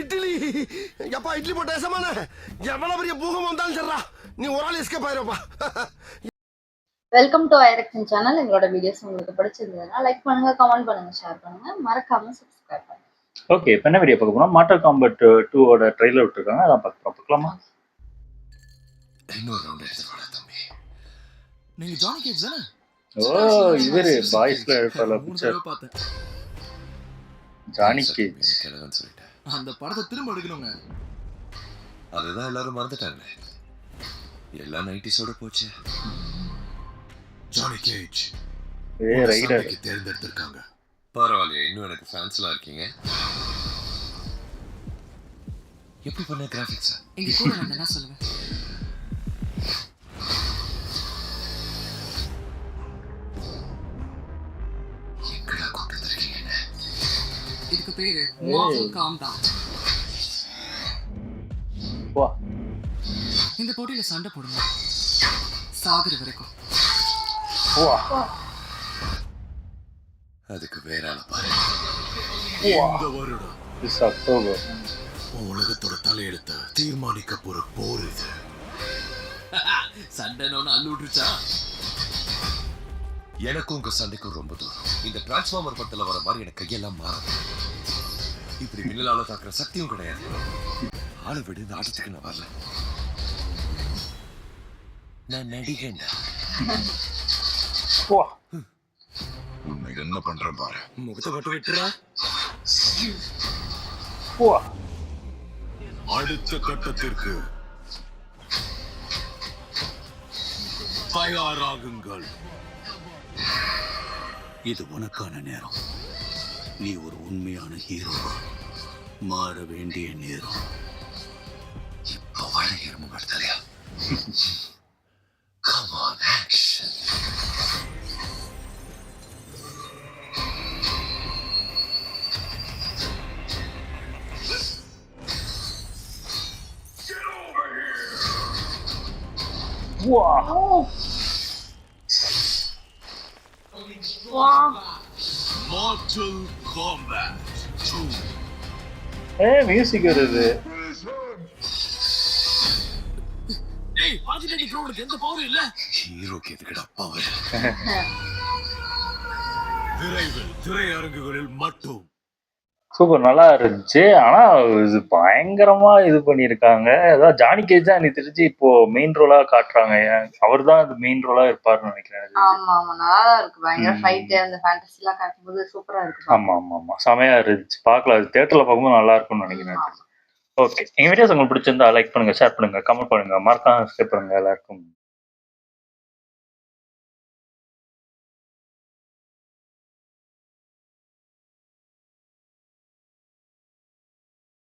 இட்லி எப்பா இட்லி போட்ட ஏசமான எவ்வளவு பெரிய பூகம் வந்தாலும் சரிடா நீ ஒரு ஆள் எஸ்கேப் ஆயிருப்பா. வெல்கம் டு ஐரக்ஷன் சேனல். எங்களோட வீடியோஸ் உங்களுக்கு பிடிச்சிருந்ததுன்னா லைக் பண்ணுங்க, கமெண்ட் பண்ணுங்க, ஷேர் பண்ணுங்க, மறக்காம சப்ஸ்கிரைப் பண்ணுங்க. ஓகே, இப்போ என்ன வீடியோ பார்க்க போறோம்? மார்ட்டல் காம்பட் 2 ஓட ட்ரெய்லர் விட்டுருக்காங்க, அதான் பார்க்கலாமா? இன்னொரு ரவுண்ட் எடுத்துறோம் தம்பி. நீங்க ஜானி கேஜ் தானே? ஓ, இவரு பாய்ஸ்ல இருப்பால பிக்சர். ஜானி கேஜ் கேளுங்கன்னு சொல்லிட்டேன். அந்த படத்தை திரும்ப எடுக்கணுங்க. அதுதான் எல்லாரும் மறந்துட்டாங்க. எல்லாம் 90s போச்சு. ஜானி கேஜ் ரைடர் தேர்ந்தெடுத்திருக்காங்க. பரவாயில்லையே, இன்னும் எனக்கு ஃபேன்ஸ்லாம் இருக்கீங்க. எப்படி பண்ண கிராஃபிக்ஸ்? எங்க கூட வந்தா சொல்லுவேன். எங்கடா கூட்டு வந்திருக்கீங்க என்ன? இதுக்கு பேரு மார்ட்டல் காம்பட். வா, இந்த போட்டியில சண்டை போடுங்க சாகுற வரைக்கும். வா, அதுக்கு வேற ஆள பாரு. வா. இந்த வருடம் This October. உலகத்தோட தலையெழுத்த தீர்மானிக்க போற போர் இது. சண்டைன்னு அள்ளு விட்டுருச்சா? எனக்கும் உங்க சண்டைக்கும் ரொம்ப தூரம். இந்த டிரான்ஸ்ஃபார்மர் படத்துல வர மாதிரி எனக்கு கையெல்லாம் மாறுது. இப்படி மின்னலால தாக்குற சக்தியும் கிடையாது. ஆளை விடு, இந்த ஆட்டத்துக்கு நான் வரல. நான் நடிகண்டா. வா, உன்னை என்ன பண்றேன் பாரு. முகத்தை மட்டும் விட்டுறா. வா. அடுத்த கட்டத்திற்கு தயாராகுங்கள். இது உனக்கான நேரம். நீ ஒரு உண்மையான ஹீரோ. மாற வேண்டிய நேரம். இப்ப வர எறும்பு வருதலையா? Come on, action. வா. Mortal Kombat 2. மியூசிக் வருது. ஏய், ஆர்ஜினேட் க்ரௌடுக்கு எந்த பவரும் இல்ல. ஹீரோக்கு எதுக்குடா பவர்? விரைவில் திரையரங்குகளில் மட்டும். சூப்பர், நல்லா இருந்துச்சு. ஆனா இது பயங்கரமா இது பண்ணியிருக்காங்க. அதான் ஜானி கேஜ் தான் எனக்கு தெரிஞ்சு இப்போ மெயின் ரோலா காட்டுறாங்க. அவர் தான் அது மெயின் ரோலா இருப்பாருன்னு நினைக்கிறேன். ஆமா ஆமா, நல்லா இருக்கு. பயங்கர ஃபைட், அந்த ஃபேண்டசி எல்லாம் காட்டும்போது சூப்பரா இருக்கு. ஆமா ஆமா ஆமா, செமையா இருந்துச்சு. பார்க்கலாம், அது தியேட்டர்ல பார்க்கும்போது நல்லா இருக்கும்னு நினைக்கிறேன். ஓகே, எங்க வீடியோஸ் உங்களுக்கு பிடிச்சிருந்தா லைக் பண்ணுங்க, ஷேர் பண்ணுங்க, கமெண்ட் பண்ணுங்க, மறக்காம சப்ஸ்கிரைப் பண்ணுங்க. எல்லாருக்கும்